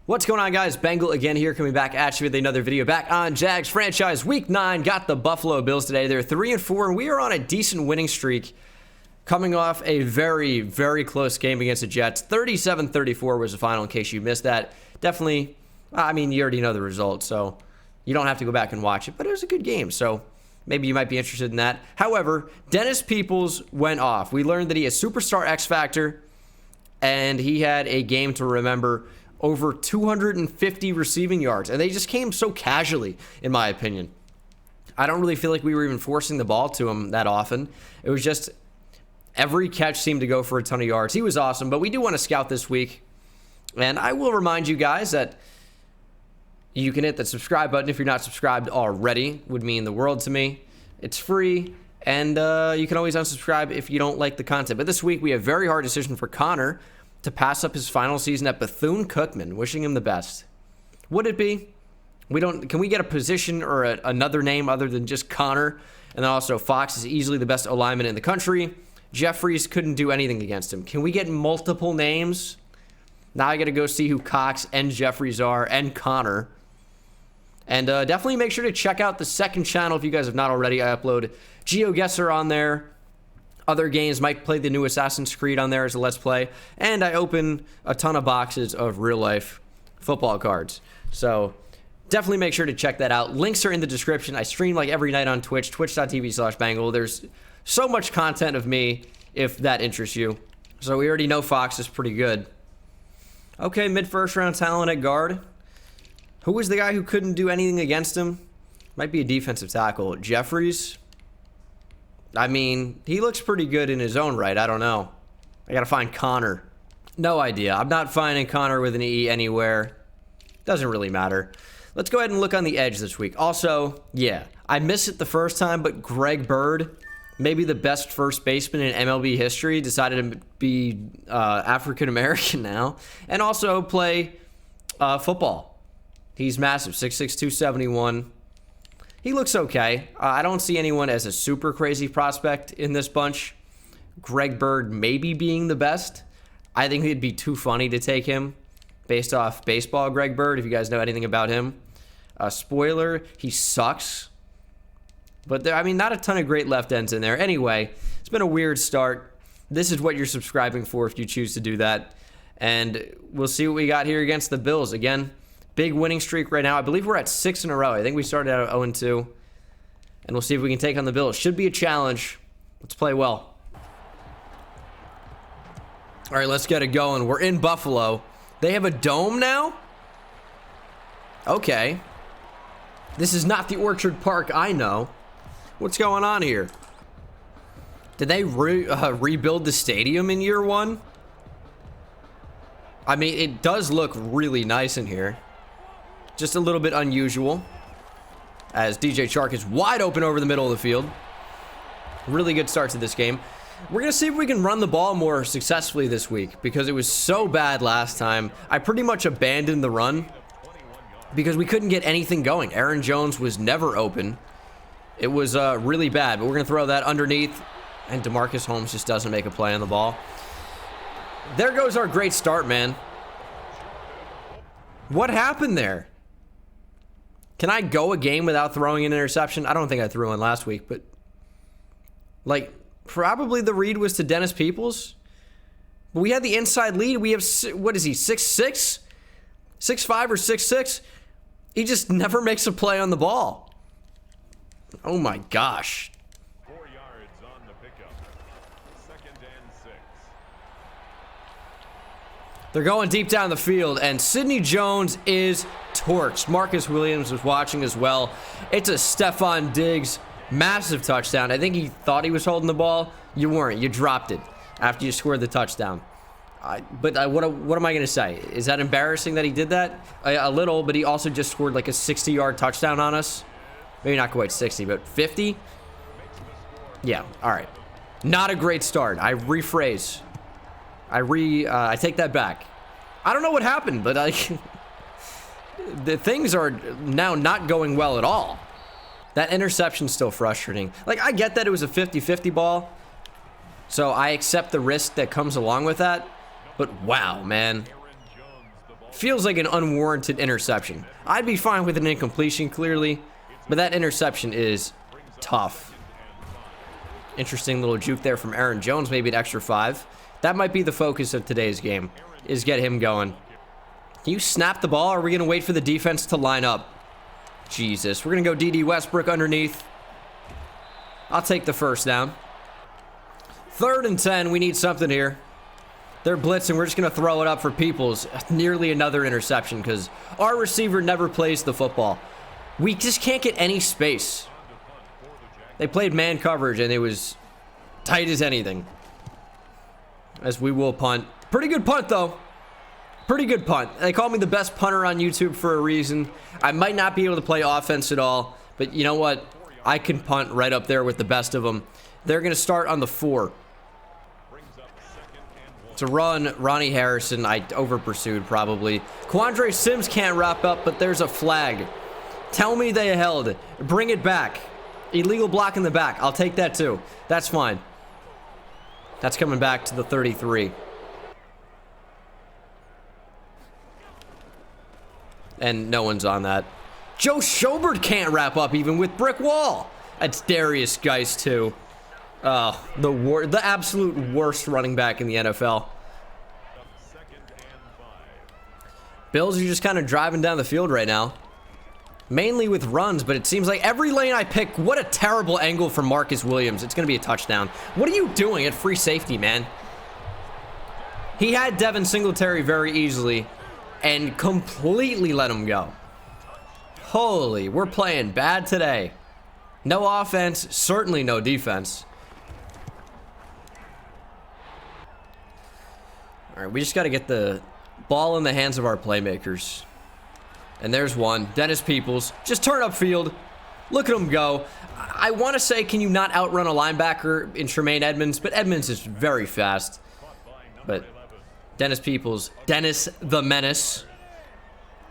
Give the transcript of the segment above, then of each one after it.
What's going on, guys? Bengal again here, coming back at you with another video back on Jags franchise. Week 9, got the Buffalo Bills today. They're 3-4, and we are on a decent winning streak, coming off a very, very close game against the Jets. 37-34 was the final, in case you missed that. Definitely, I mean, you already know the result, so you don't have to go back and watch it, but it was a good game, so maybe you might be interested in that. However, Dennis Peoples went off. We learned that he has superstar X Factor, and he had a game to remember. Over 250 receiving yards, and they just came so casually, in my opinion. I don't really feel like we were even forcing the ball to him that often. It was just every catch seemed to go for a ton of yards. He was awesome, but we do want to scout this week, and I will remind you guys that you can hit the subscribe button if you're not subscribed already. It would mean the world to me. It's free, and you can always unsubscribe if you don't like the content. But this week we have a very hard decision for Connor to pass up his final season at Bethune-Cookman. Wishing him the best. Would it be? Can we get a position or another name other than just Connor? And then also, Fox is easily the best O-lineman in the country. Jeffries couldn't do anything against him. Can we get multiple names? Now I got to go see who Cox and Jeffries are, and Connor. And definitely make sure to check out the second channel if you guys have not already. I upload GeoGuessr on there. Other games, might play the new Assassin's Creed on there as a Let's Play. And I open a ton of boxes of real-life football cards. So definitely make sure to check that out. Links are in the description. I stream like every night on Twitch, twitch.tv/Bengal. There's so much content of me if that interests you. So we already know Fox is pretty good. Okay, mid-first round talent at guard. Who was the guy who couldn't do anything against him? Might be a defensive tackle. Jeffries. I mean, he looks pretty good in his own right. I don't know. I gotta find Connor. No idea. I'm not finding Connor with an E anywhere. Doesn't really matter. Let's go ahead and look on the edge this week. Also, yeah, I missed it the first time, but Greg Bird, maybe the best first baseman in MLB history, decided to be African-American now, and also play football. He's massive, 6'6", 271. He looks okay. I don't see anyone as a super crazy prospect in this bunch. Greg Bird maybe being the best. I think it'd be too funny to take him based off baseball Greg Bird, if you guys know anything about him. Spoiler, he sucks. But I mean, not a ton of great left ends in there. Anyway, it's been a weird start. This is what you're subscribing for if you choose to do that. And we'll see what we got here against the Bills. Again, big winning streak right now. I believe we're at 6 in a row. I think we started out at 0-2. And we'll see if we can take on the Bills. Should be a challenge. Let's play well. All right, let's get it going. We're in Buffalo. They have a dome now? Okay. This is not the Orchard Park I know. What's going on here? Did they rebuild the stadium in year 1? I mean, it does look really nice in here. Just a little bit unusual, as DJ Chark is wide open over the middle of the field. Really good start to this game. We're going to see if we can run the ball more successfully this week, because it was so bad last time. I pretty much abandoned the run because we couldn't get anything going. Aaron Jones was never open. It was really bad, but we're going to throw that underneath, and DeMarcus Holmes just doesn't make a play on the ball. There goes our great start, man. What happened there? Can I go a game without throwing an interception? I don't think I threw one last week, but like, probably the read was to Dennis Peoples. But we had the inside lead. We have, what is he, 6'6"? 6'5" or 6'6"? He just never makes a play on the ball. Oh my gosh. 4 yards on the pickup. 2nd and 6. They're going deep down the field, and Sidney Jones is torched. Marcus Williams was watching as well. It's a Stephon Diggs massive touchdown. I think he thought he was holding the ball. You weren't. You dropped it after you scored the touchdown. What am I going to say? Is that embarrassing that he did that? A little, but he also just scored like a 60-yard touchdown on us. Maybe not quite 60, but 50? Yeah, all right. Not a great start. I rephrase. I take that back. I don't know what happened, but the things are now not going well at all. That interception's still frustrating. Like, I get that it was a 50-50 ball, so I accept the risk that comes along with that. But wow, man. feels like an unwarranted interception. I'd be fine with an incompletion, clearly, but that interception is tough. Interesting little juke there from Aaron Jones, maybe an extra 5. That might be the focus of today's game, is get him going. Can you snap the ball, or are we going to wait for the defense to line up? Jesus, we're going to go D.D. Westbrook underneath. I'll take the first down. 3rd and 10, we need something here. They're blitzing, we're just going to throw it up for Peoples. Nearly another interception because our receiver never plays the football. We just can't get any space. They played man coverage and it was tight as anything. As we will punt. Pretty good punt though. Pretty good punt. They call me the best punter on YouTube for a reason. I might not be able to play offense at all, but you know what? I can punt right up there with the best of them. They're going to start on the 4. To run, Ronnie Harrison, I over-pursued probably. Quandre Sims can't wrap up, but there's a flag. Tell me they held. Bring it back. Illegal block in the back. I'll take that too. That's fine. That's coming back to the 33. And no one's on that. Joe Schobert can't wrap up even with brick wall. That's Darius Geist too. Oh, the absolute worst running back in the NFL. Bills are just kind of driving down the field right now. Mainly with runs, but it seems like every lane I pick, what a terrible angle for Marcus Williams. It's going to be a touchdown. What are you doing at free safety, man? He had Devin Singletary very easily and completely let him go. Holy, we're playing bad today. No offense, certainly no defense. All right, we just got to get the ball in the hands of our playmakers. And there's one. Dennis Peoples. Just turn upfield. Look at him go. I want to say, can you not outrun a linebacker in Tremaine Edmonds? But Edmonds is very fast. But Dennis Peoples. Dennis the Menace.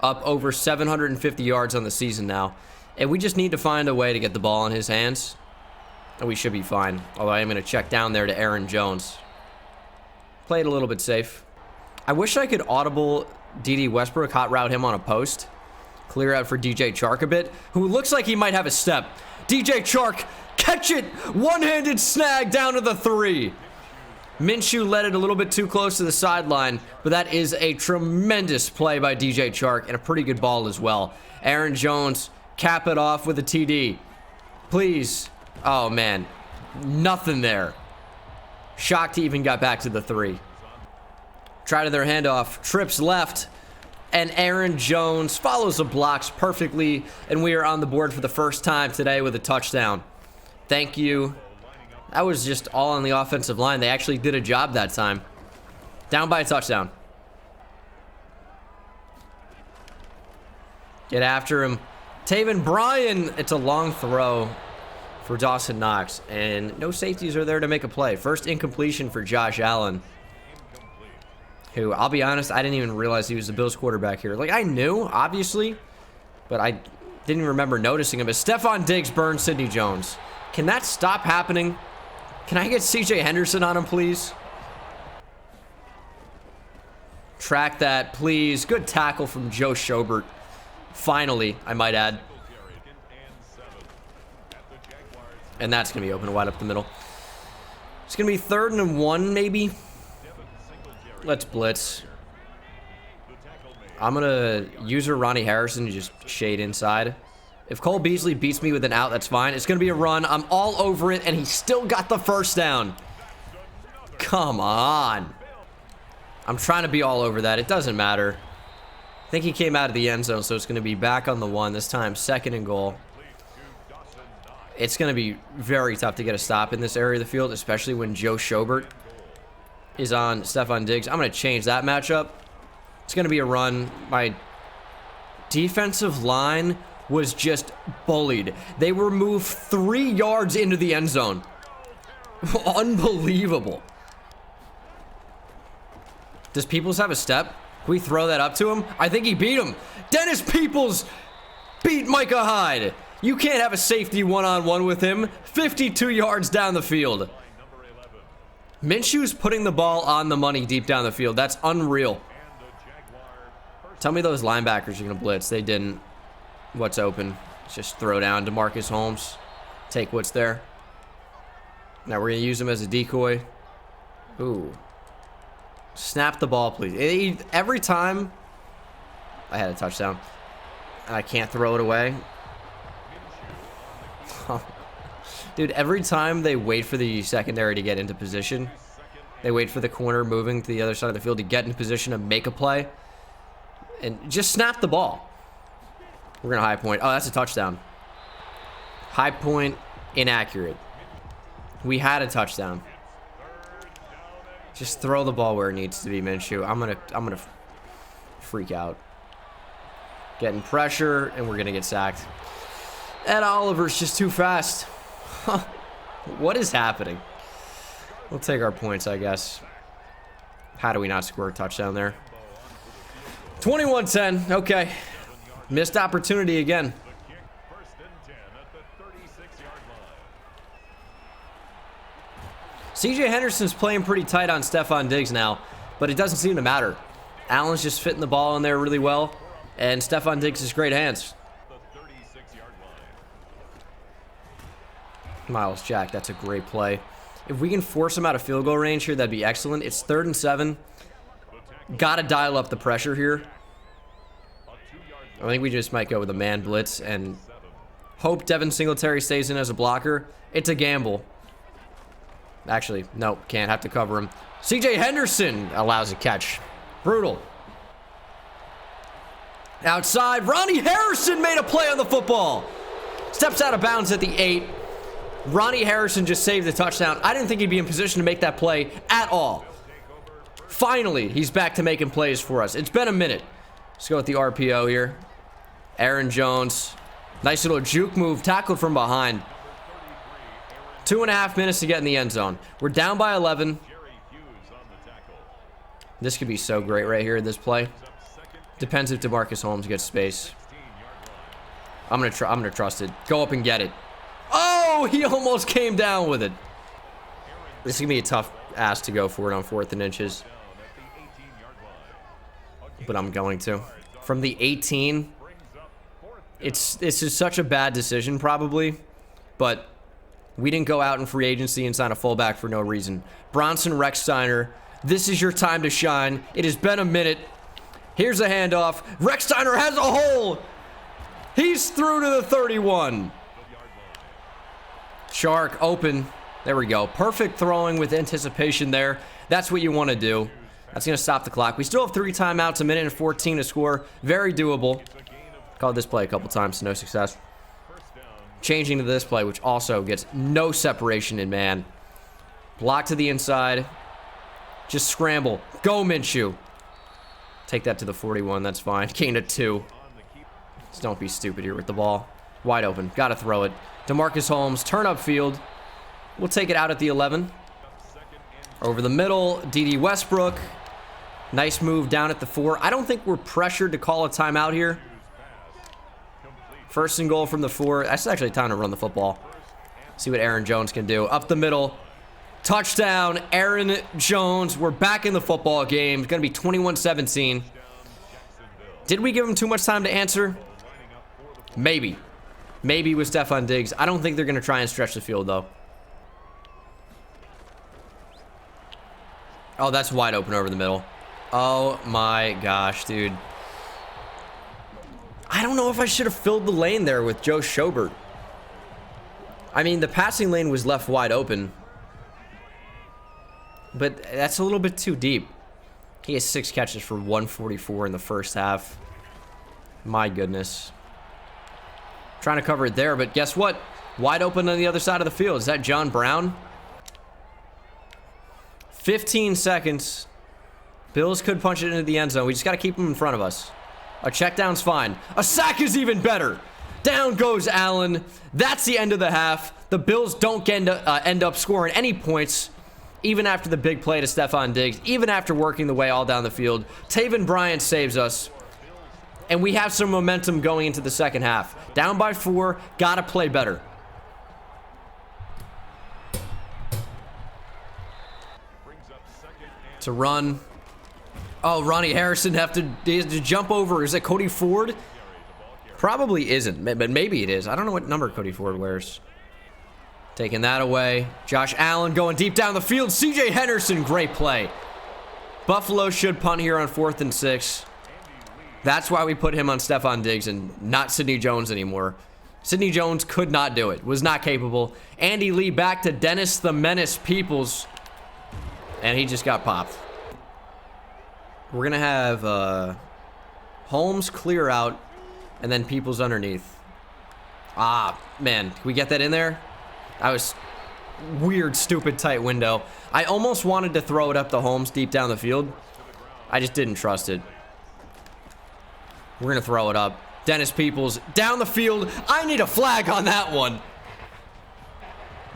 Up over 750 yards on the season now. And we just need to find a way to get the ball in his hands. And we should be fine. Although I am going to check down there to Aaron Jones. Played a little bit safe. I wish I could audible D.D. Westbrook, hot route him on a post. Clear out for DJ Chark a bit, who looks like he might have a step. DJ Chark, catch it! One-handed snag down to the 3. Minshew led it a little bit too close to the sideline, but that is a tremendous play by DJ Chark and a pretty good ball as well. Aaron Jones, cap it off with a TD. Please. Oh, man. Nothing there. Shocked he even got back to the 3. Try to their handoff. Trips left. And Aaron Jones follows the blocks perfectly. And we are on the board for the first time today with a touchdown. Thank you. That was just all on the offensive line. They actually did a job that time. Down by a touchdown. Get after him. Taven Bryan. It's a long throw for Dawson Knox. And no safeties are there to make a play. First incompletion for Josh Allen. Who, I'll be honest, I didn't even realize he was the Bills quarterback here. Like, I knew, obviously, but I didn't remember noticing him. As Stephon Diggs burns Sidney Jones. Can that stop happening? Can I get CJ Henderson on him, please? Track that, please. Good tackle from Joe Schobert. Finally, I might add. And that's going to be open wide up the middle. It's going to be 3rd and 1, maybe. Let's blitz. I'm going to use Ronnie Harrison to just shade inside. If Cole Beasley beats me with an out, that's fine. It's going to be a run. I'm all over it, and he still got the first down. Come on. I'm trying to be all over that. It doesn't matter. I think he came out of the end zone, so it's going to be back on the 1. This time, 2nd and goal. It's going to be very tough to get a stop in this area of the field, especially when Joe Schobert is on Stephon Diggs. I'm going to change that matchup. It's going to be a run. My defensive line was just bullied. They were moved 3 yards into the end zone. Unbelievable. Does Peoples have a step? Can we throw that up to him? I think he beat him. Dennis Peoples beat Micah Hyde. You can't have a safety one-on-one with him. 52 yards down the field. Minshew's putting the ball on the money deep down the field. That's unreal. Tell me those linebackers are going to blitz. They didn't. What's open? Just throw down DeMarcus Holmes. Take what's there. Now we're going to use him as a decoy. Ooh. Snap the ball, please. Every time I had a touchdown, and I can't throw it away. Dude, every time they wait for the secondary to get into position, they wait for the corner moving to the other side of the field to get in position to make a play, and just snap the ball. We're going to high point. Oh, that's a touchdown. High point, inaccurate. We had a touchdown. Just throw the ball where it needs to be, Minshew. I'm gonna freak out. Getting pressure, and we're gonna get sacked. Ed Oliver's just too fast. What is happening? We'll take our points, I guess. How do we not score a touchdown there? 21-10. Okay. Missed opportunity again. CJ Henderson's playing pretty tight on Stephon Diggs now, but it doesn't seem to matter. Allen's just fitting the ball in there really well, and Stephon Diggs has great hands. Miles Jack, that's a great play. If we can force him out of field goal range here, that'd be excellent. It's 3rd and 7. Gotta dial up the pressure here. I think we just might go with a man blitz and hope Devin Singletary stays in as a blocker. It's a gamble. Actually, no, can't. Have to cover him. CJ Henderson allows a catch. Brutal. Outside, Ronnie Harrison made a play on the football. Steps out of bounds at the 8. Ronnie Harrison just saved the touchdown. I didn't think he'd be in position to make that play at all. Finally, he's back to making plays for us. It's been a minute. Let's go with the RPO here. Aaron Jones. Nice little juke move. Tackled from behind. 2.5 minutes to get in the end zone. We're down by 11. This could be so great right here in this play. Depends if DeMarcus Holmes gets space. I'm gonna trust it. Go up and get it. Oh, he almost came down with it. This is gonna be a tough ask to go for it on 4th and inches. But I'm going to. From the 18, this is such a bad decision probably, but we didn't go out in free agency and sign a fullback for no reason. Bronson Rechsteiner, this is your time to shine. It has been a minute. Here's a handoff. Rechsteiner has a hole. He's through to the 31. Shark open. There we go. Perfect throwing with anticipation there. That's what you want to do. That's going to stop the clock. We still have 3 timeouts, 1:14 to score. Very doable. Called this play a couple times, no success. Changing to this play, which also gets no separation in man. Block to the inside. Just scramble. Go, Minshew. Take that to the 41. That's fine. Gain of 2. Just don't be stupid here with the ball. Wide open. Got to throw it. DeMarcus Holmes. Turn up field. We'll take it out at the 11. Over the middle. D.D. Westbrook. Nice move down at the 4. I don't think we're pressured to call a timeout here. 1st and goal from the 4. That's actually time to run the football. See what Aaron Jones can do. Up the middle. Touchdown, Aaron Jones. We're back in the football game. It's going to be 21-17. Did we give him too much time to answer? Maybe. Maybe with Stephon Diggs. I don't think they're going to try and stretch the field, though. Oh, that's wide open over the middle. Oh, my gosh, dude. I don't know if I should have filled the lane there with Joe Schobert. I mean, the passing lane was left wide open. But that's a little bit too deep. He has 6 catches for 144 in the first half. My goodness. Trying to cover it there, but guess what? Wide open on the other side of the field. Is that John Brown? 15 seconds. Bills could punch it into the end zone. We just got to keep them in front of us. A check down's fine. A sack is even better. Down goes Allen. That's the end of the half. The Bills don't end up scoring any points, even after the big play to Stephon Diggs, even after working the way all down the field. Taven Bryan saves us, and we have some momentum going into the second half. Down by 4, gotta play better. To run. Oh, Ronnie Harrison he has to jump over. Is it Cody Ford? Probably isn't, but maybe it is. I don't know what number Cody Ford wears. Taking that away. Josh Allen going deep down the field. CJ Henderson, great play. Buffalo should punt here on 4th and 6. That's why we put him on Stephon Diggs and not Sidney Jones anymore. Sidney Jones could not do it. Was not capable. Andy Lee back to Dennis the Menace Peoples. And he just got popped. We're going to have Holmes clear out and then Peoples underneath. Ah, man. Can we get that in there? That was weird, stupid, tight window. I almost wanted to throw it up to Holmes deep down the field. I just didn't trust it. We're going to throw it up. Dennis Peoples down the field. I need a flag on that one.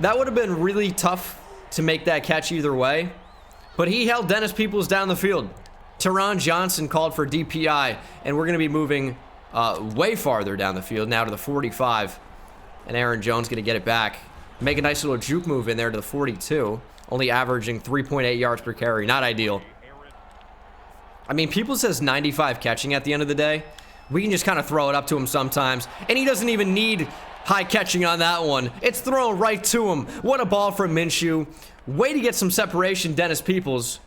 That would have been really tough to make that catch either way. But he held Dennis Peoples down the field. Teron Johnson called for DPI. And we're going to be moving way farther down the field now to the 45. And Aaron Jones going to get it back. Make a nice little juke move in there to the 42. Only averaging 3.8 yards per carry. Not ideal. I mean, Peoples has 95 catching at the end of the day. We can just kind of throw it up to him sometimes. And he doesn't even need high catching on that one. It's thrown right to him. What a ball from Minshew. Way to get some separation, Dennis Peoples.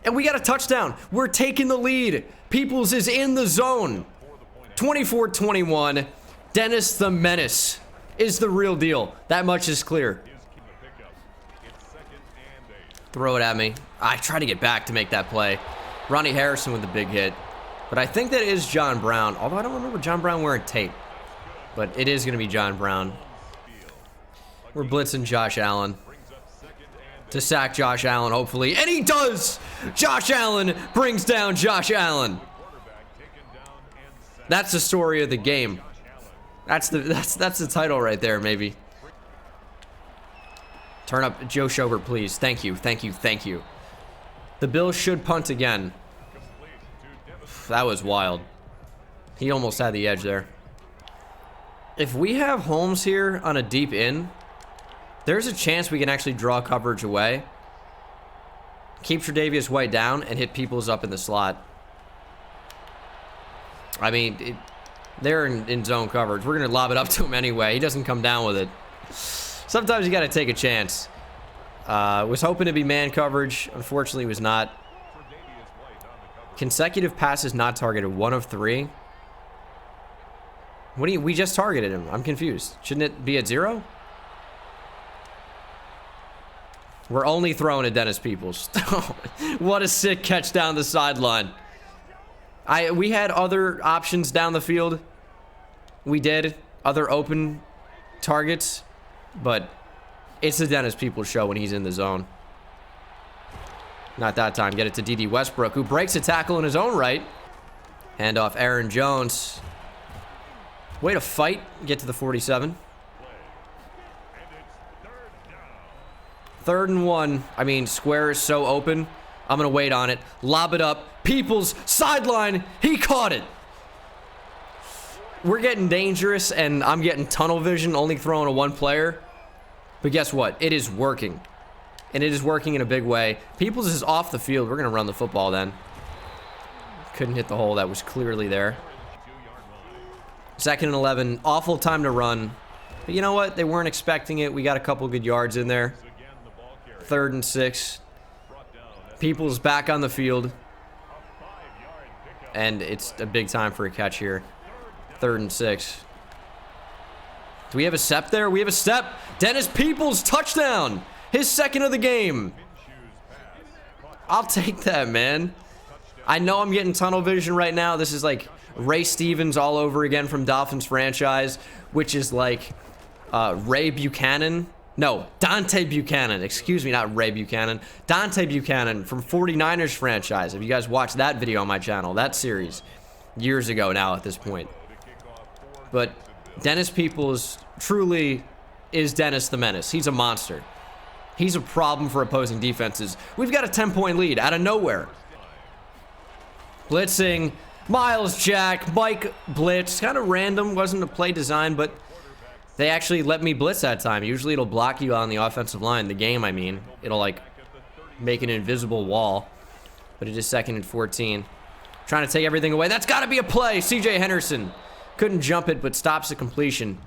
And we got a touchdown. We're taking the lead. Peoples is in the zone. 24-21. Dennis the Menace is the real deal. That much is clear. Throw it at me. I try to get back to make that play. Ronnie Harrison with the big hit. But I think that is John Brown. Although I don't remember John Brown wearing tape. But it is going to be John Brown. We're blitzing Josh Allen. To sack Josh Allen, hopefully. And he does! Josh Allen brings down Josh Allen. That's the story of the game. That's the title right there, maybe. Turn up Joe Schobert, please. Thank you, thank you, thank you. The Bills should punt again. That was wild. He almost had the edge there. If we have Holmes here on a deep in, there's a chance we can actually draw coverage away. Keep Tre'Davious White down and hit Peoples up in the slot. I mean, they're in zone coverage. We're going to lob it up to him anyway. He doesn't come down with it. Sometimes you got to take a chance. Was hoping to be man coverage. Unfortunately, was not. Consecutive passes not targeted. 1 of 3. What do you? We just targeted him. I'm confused. Shouldn't it be at 0? We're only throwing at Dennis Peoples. What a sick catch down the sideline. We had other options down the field. We did. Other open targets. But it's the Dennis Peoples show when he's in the zone. Not that time. Get it to D.D. Westbrook, who breaks a tackle in his own right. Hand off Aaron Jones. Way to fight. Get to the 47. 3rd and 1. I mean, square is so open. I'm going to wait on it. Lob it up. Peoples, sideline. He caught it. We're getting dangerous, and I'm getting tunnel vision, only throwing a 1 player. But guess what? It is working. And it is working in a big way. Peoples is off the field. We're going to run the football then. Couldn't hit the hole that was clearly there. 2nd and 11. Awful time to run. But you know what? They weren't expecting it. We got a couple good yards in there. 3rd and 6. Peoples back on the field. And it's a big time for a catch here. 3rd and 6. Do we have a step there? We have a step. Dennis Peoples, touchdown. His 2nd of the game. I'll take that, man. I know I'm getting tunnel vision right now. This is like Ray Stevens all over again from Dolphins franchise, which is like Ray Buchanan. No, Dante Buchanan. Excuse me, not Ray Buchanan. Dante Buchanan from 49ers franchise. If you guys watched that video on my channel, that series, years ago now at this point. But Dennis Peoples truly is Dennis the Menace. He's a monster. He's a problem for opposing defenses. We've got a 10-point lead out of nowhere. Blitzing. Miles Jack. Mike blitz. Kind of random. Wasn't a play design, but they actually let me blitz that time. Usually it'll block you on the offensive line. The game, I mean. It'll, like, make an invisible wall. But it is 2nd and 14. Trying to take everything away. That's got to be a play. C.J. Henderson couldn't jump it, but stops the completion.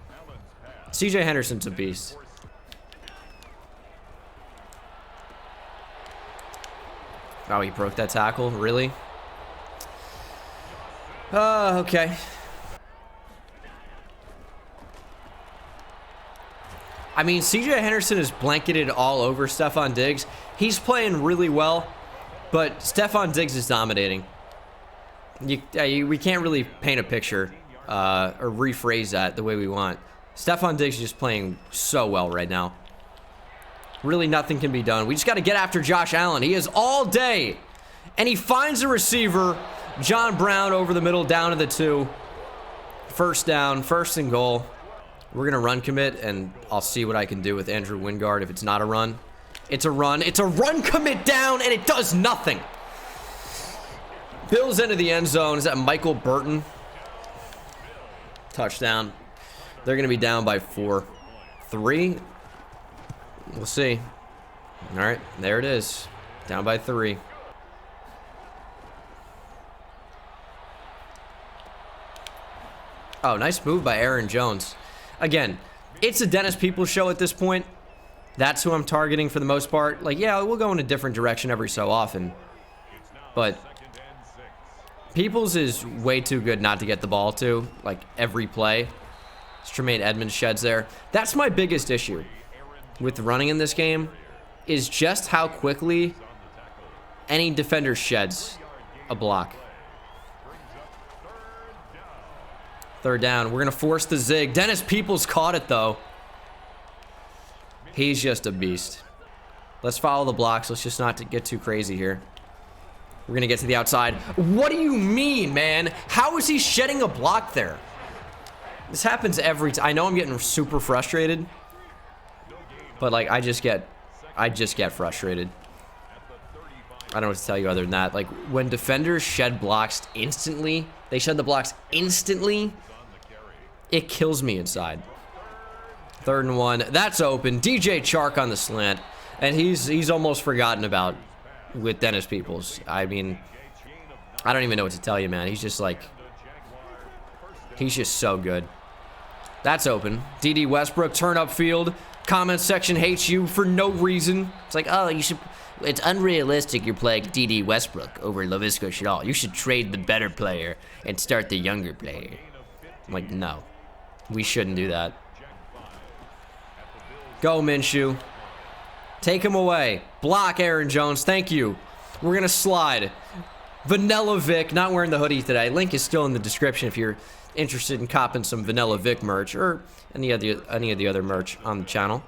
C.J. Henderson's a beast. Oh, he broke that tackle? Really? Okay. I mean, C.J. Henderson is blanketed all over Stephon Diggs. He's playing really well, but Stephon Diggs is dominating. We can't really paint a picture or rephrase that the way we want. Stephon Diggs is just playing so well right now. Really nothing can be done. We just got to get after Josh Allen. He is all day. And he finds a receiver. John Brown over the middle, down to the 2. First down, 1st and goal. We're going to run commit, and I'll see what I can do with Andrew Wingard if it's not a run. It's a run. It's a run commit down, and it does nothing. Bills into the end zone. Is that Michael Burton? Touchdown. They're going to be down by 4. 3. We'll see. All right, there it is. Down by 3. Oh, nice move by Aaron Jones. Again, it's a Dennis Peoples show at this point. That's who I'm targeting for the most part. Like, yeah, we'll go in a different direction every so often. But Peoples is way too good not to get the ball to, like, every play. It's Tremaine Edmonds sheds there. That's my biggest issue with running in this game, is just how quickly any defender sheds a block. 3rd down. We're going to force the zig. Dennis Peoples caught it, though. He's just a beast. Let's follow the blocks. Let's just not get too crazy here. We're going to get to the outside. What do you mean, man? How is he shedding a block there? This happens every time. I know I'm getting super frustrated. But, like, I just get frustrated. I don't know what to tell you other than that. Like, when defenders shed blocks instantly, they shed the blocks instantly, it kills me inside. 3rd and 1. That's open. DJ Chark on the slant. And he's almost forgotten about with Dennis Peoples. I mean, I don't even know what to tell you, man. He's just like, he's just so good. That's open. D.D. Westbrook, turn up field. Comment section hates you for no reason. It's like, oh, it's unrealistic you're playing D.D. Westbrook over Laviska Shenault. You should trade the better player and start the younger player. I'm like, no. We shouldn't do that. Go, Minshew. Take him away. Block, Aaron Jones. Thank you. We're going to slide. Vanilla Vic, not wearing the hoodie today. Link is still in the description if you're interested in copping some Vanilla Vic merch or any of the other merch on the channel.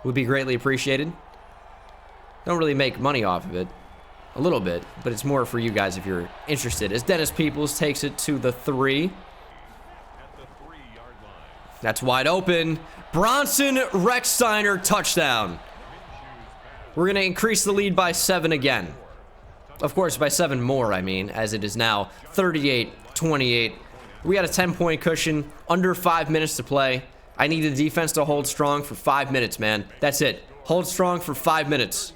Would be greatly appreciated. Don't really make money off of it. A little bit, but it's more for you guys if you're interested. As Dennis Peoples takes it to the 3. That's wide open. Bronson Rexsteiner, touchdown. We're going to increase the lead by 7 again. Of course, by 7 more, I mean, as it is now 38-28. We got a 10-point cushion, under 5 minutes to play. I need the defense to hold strong for 5 minutes, man. That's it. Hold strong for 5 minutes.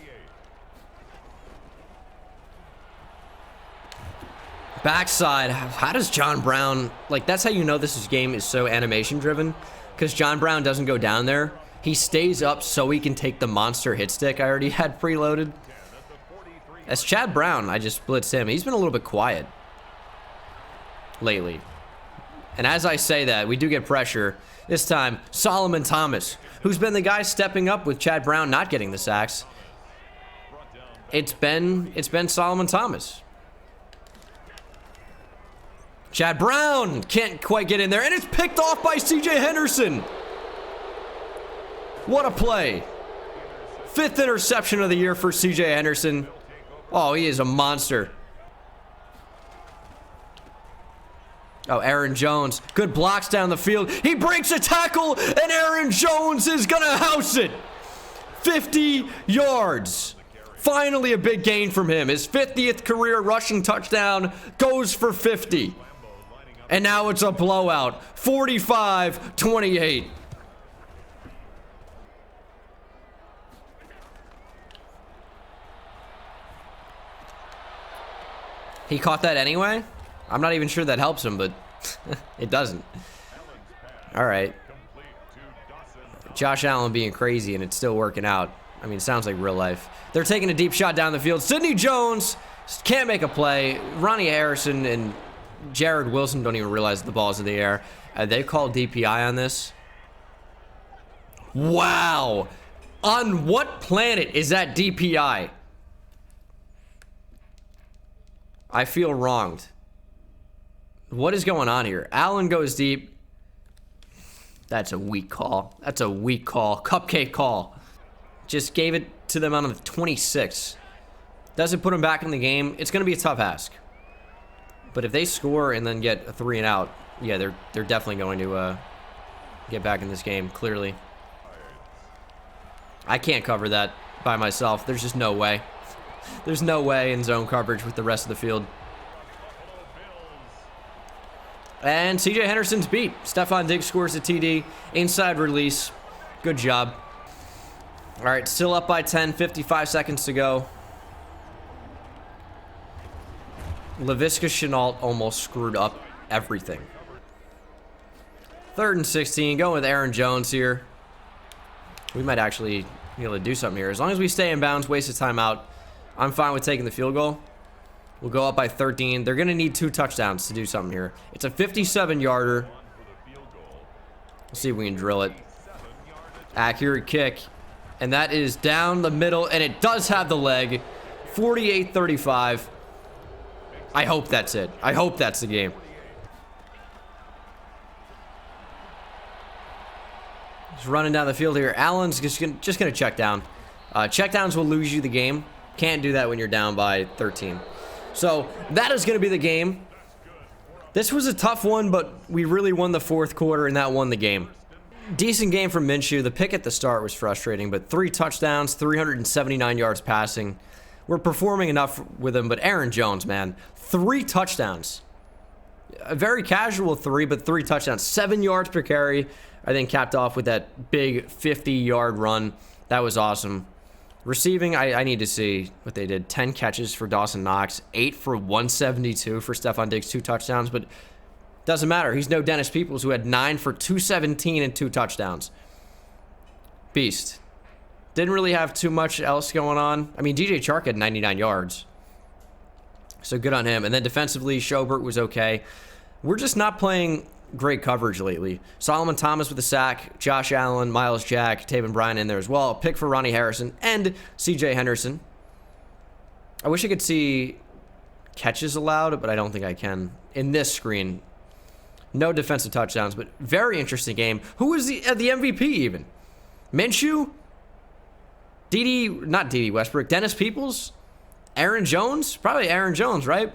Backside. How does John Brown... Like, that's how you know this game is so animation-driven. Because John Brown doesn't go down there. He stays up so he can take the monster hit stick I already had preloaded. As Chad Brown, I just blitzed him. He's been a little bit quiet lately. And as I say that, we do get pressure. This time, Solomon Thomas, who's been the guy stepping up with Chad Brown not getting the sacks. It's been Solomon Thomas. Chad Brown can't quite get in there, and it's picked off by C.J. Henderson. What a play. 5th interception of the year for C.J. Henderson. Oh, he is a monster. Oh, Aaron Jones. Good blocks down the field. He breaks a tackle, and Aaron Jones is going to house it. 50 yards. Finally a big gain from him. His 50th career rushing touchdown goes for 50. And now it's a blowout. 45-28. He caught that anyway? I'm not even sure that helps him, but it doesn't. All right. Josh Allen being crazy, and it's still working out. I mean, it sounds like real life. They're taking a deep shot down the field. Sidney Jones can't make a play. Ronnie Harrison and Jared Wilson don't even realize the ball's in the air. They called DPI on this. Wow. On what planet is that DPI? I feel wronged. What is going on here? Allen goes deep. That's a weak call. That's a weak call. Cupcake call. Just gave it to them on the 26. Doesn't put them back in the game. It's going to be a tough ask. But if they score and then get a 3 and out, yeah, they're definitely going to get back in this game, clearly. I can't cover that by myself. There's just no way. There's no way in zone coverage with the rest of the field. And CJ Henderson's beat. Stephon Diggs scores a TD. Inside release. Good job. All right, still up by 10. 55 seconds to go. Laviska Shenault almost screwed up everything. 3rd and 16. Going with Aaron Jones here. We might actually be able to do something here. As long as we stay in bounds, waste of timeout, I'm fine with taking the field goal. We'll go up by 13. They're going to need 2 touchdowns to do something here. It's a 57-yarder. Let's see if we can drill it. Accurate kick. And that is down the middle, and it does have the leg. 48-35. I hope that's it. I hope that's the game. Just running down the field here. Allen's just gonna check down. Checkdowns will lose you the game. Can't do that when you're down by 13. So that is going to be the game. This was a tough one, but we really won the 4th quarter, and that won the game. Decent game from Minshew. The pick at the start was frustrating, but 3 touchdowns, 379 yards passing. We're performing enough with him, but Aaron Jones, man, 3 touchdowns. A very casual 3, but 3 touchdowns. 7 yards per carry. I think capped off with that big 50-yard run. That was awesome. Receiving, I need to see what they did. 10 catches for Dawson Knox. 8 for 172 for Stephon Diggs. 2 touchdowns, but doesn't matter. He's no Dennis Peoples, who had 9 for 217 and 2 touchdowns. Beast. Didn't really have too much else going on. I mean, DJ Chark had 99 yards. So good on him. And then defensively, Schobert was okay. We're just not playing great coverage lately. Solomon Thomas with a sack, Josh Allen, Miles Jack, Taven Bryan in there as well. Pick for Ronnie Harrison and CJ Henderson. I wish I could see catches allowed, but I don't think I can. In this screen, no defensive touchdowns, but very interesting game. Who was the MVP even? Minshew? Not Dede Westbrook, Dennis Peoples? Aaron Jones? Probably Aaron Jones, right?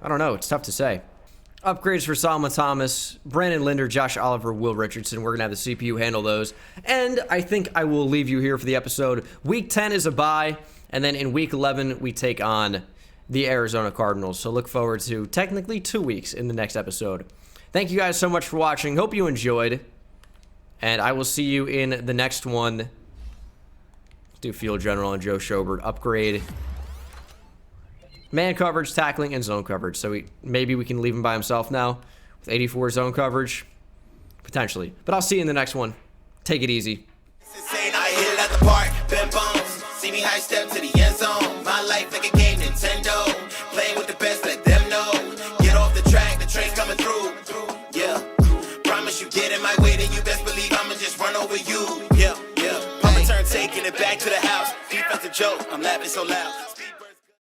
I don't know. It's tough to say. Upgrades for Solomon Thomas, Brandon Linder, Josh Oliver, Will Richardson. We're going to have the CPU handle those. And I think I will leave you here for the episode. Week 10 is a bye. And then in Week 11, we take on the Arizona Cardinals. So look forward to technically 2 weeks in the next episode. Thank you guys so much for watching. Hope you enjoyed. And I will see you in the next one. Let's do Field General and Joe Schobert. Upgrade man coverage, tackling, and zone coverage. So maybe we can leave him by himself now with 84 zone coverage. Potentially. But I'll see you in the next one. Take it easy. I hit it at the park, bend bones. See me high step to the end zone. My life like a game, Nintendo. Playing with the best, let them know. Get off the track, the train's coming through. Yeah. Promise you get in my way, then you best believe I'ma just run over you. Yeah, yeah. I'ma turn taking it back to the house. Defensive joke, I'm laughing so loud.